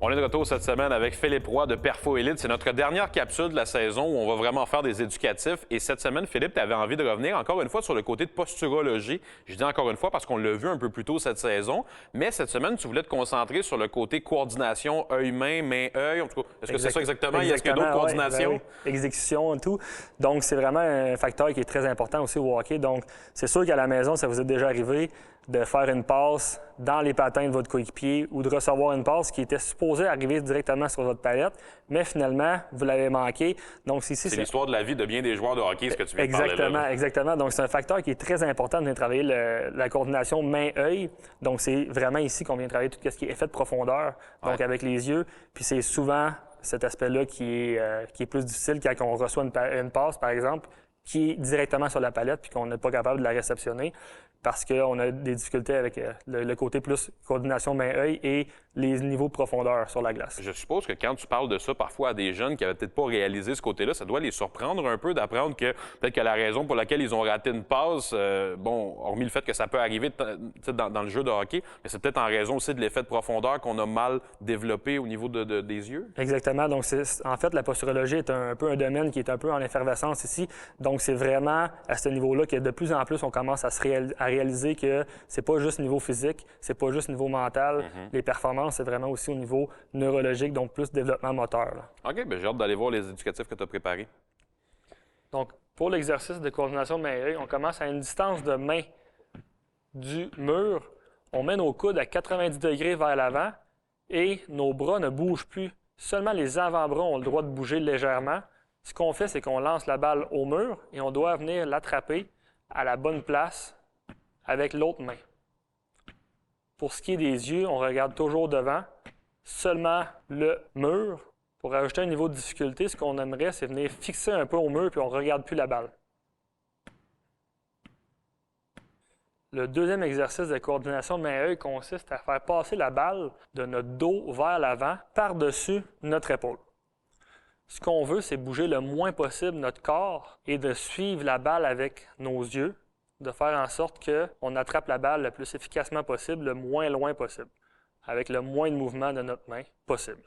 On est de retour cette semaine avec Philippe Roy de Perfo Elite. C'est notre dernière capsule de la saison où on va vraiment faire des éducatifs. Et cette semaine, Philippe, tu avais envie de revenir encore une fois sur le côté de posturologie. Je dis encore une fois parce qu'on l'a vu un peu plus tôt cette saison. Mais cette semaine, tu voulais te concentrer sur le côté coordination, œil-main, main-œil. En tout cas, est-ce que c'est ça exactement? Il y a d'autres coordinations? Oui. Exécution et tout. Donc, c'est vraiment un facteur qui est très important aussi au hockey. Donc, c'est sûr qu'à la maison, ça vous est déjà arrivé de faire une passe dans les patins de votre coéquipier ou de recevoir une passe qui était supposée arriver directement sur votre palette, mais finalement, vous l'avez manqué. Donc, c'est l'histoire de la vie de bien des joueurs de hockey, ce que tu viens de parler là. Exactement. Donc, c'est un facteur qui est très important de venir travailler la coordination main-œil. Donc, c'est vraiment ici qu'on vient travailler tout ce qui est effet de profondeur, donc avec les yeux. Puis c'est souvent cet aspect-là qui est plus difficile quand on reçoit une passe, par exemple, qui est directement sur la palette puis qu'on n'est pas capable de la réceptionner parce qu'on a des difficultés avec le côté plus coordination main-œil et les niveaux de profondeur sur la glace. Je suppose que quand tu parles de ça parfois à des jeunes qui n'avaient peut-être pas réalisé ce côté-là, ça doit les surprendre un peu d'apprendre que peut-être que la raison pour laquelle ils ont raté une passe, hormis le fait que ça peut arriver dans le jeu de hockey, mais c'est peut-être en raison aussi de l'effet de profondeur qu'on a mal développé au niveau des yeux. Exactement. Donc, en fait, la posturologie est un peu un domaine qui est un peu en effervescence ici. Donc, c'est vraiment à ce niveau-là que de plus en plus, on commence à réaliser que c'est pas juste niveau physique, c'est pas juste niveau mental. Les performances, c'est vraiment aussi au niveau neurologique, donc plus développement moteur. Là. OK, bien j'ai hâte d'aller voir les éducatifs que tu as préparés. Donc, pour l'exercice de coordination main-œil, on commence à une distance de main du mur. On met nos coudes à 90 degrés vers l'avant et nos bras ne bougent plus. Seulement les avant-bras ont le droit de bouger légèrement. Ce qu'on fait, c'est qu'on lance la balle au mur et on doit venir l'attraper à la bonne place avec l'autre main. Pour ce qui est des yeux, on regarde toujours devant, seulement le mur. Pour ajouter un niveau de difficulté, ce qu'on aimerait, c'est venir fixer un peu au mur puis on ne regarde plus la balle. Le deuxième exercice de coordination main-œil consiste à faire passer la balle de notre dos vers l'avant par-dessus notre épaule. Ce qu'on veut, c'est bouger le moins possible notre corps et de suivre la balle avec nos yeux, de faire en sorte qu'on attrape la balle le plus efficacement possible, le moins loin possible, avec le moins de mouvement de notre main possible.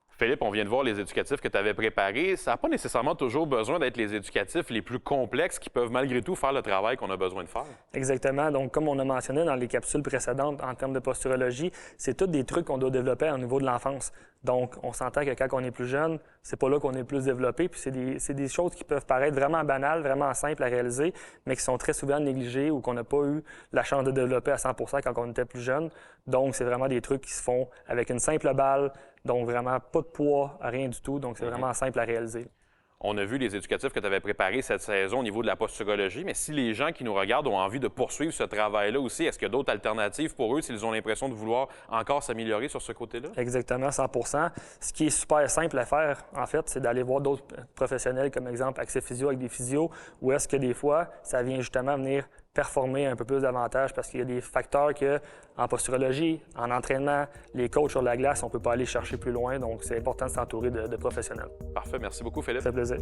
Philippe, on vient de voir les éducatifs que tu avais préparés. Ça n'a pas nécessairement toujours besoin d'être les éducatifs les plus complexes qui peuvent malgré tout faire le travail qu'on a besoin de faire. Exactement. Donc, comme on a mentionné dans les capsules précédentes en termes de posturologie, c'est tous des trucs qu'on doit développer au niveau de l'enfance. Donc, on s'entend que quand on est plus jeune, c'est pas là qu'on est plus développé. Puis c'est des choses qui peuvent paraître vraiment banales, vraiment simples à réaliser, mais qui sont très souvent négligées ou qu'on n'a pas eu la chance de développer à 100 % quand on était plus jeune. Donc, c'est vraiment des trucs qui se font avec une simple balle, donc vraiment pas de poids, rien du tout. Donc, c'est vraiment simple à réaliser. On a vu les éducatifs que tu avais préparés cette saison au niveau de la posturologie, mais si les gens qui nous regardent ont envie de poursuivre ce travail-là aussi, est-ce qu'il y a d'autres alternatives pour eux s'ils ont l'impression de vouloir encore s'améliorer sur ce côté-là? Exactement, 100 % Ce qui est super simple à faire, en fait, c'est d'aller voir d'autres professionnels, comme exemple Accès Physio avec des physios, où est-ce que des fois, ça vient justement venir performer un peu plus davantage parce qu'il y a des facteurs que, en posturologie, en entraînement, les coachs sur la glace, on ne peut pas aller chercher plus loin. Donc, c'est important de s'entourer de professionnels. Parfait. Merci beaucoup, Philippe. Ça fait plaisir.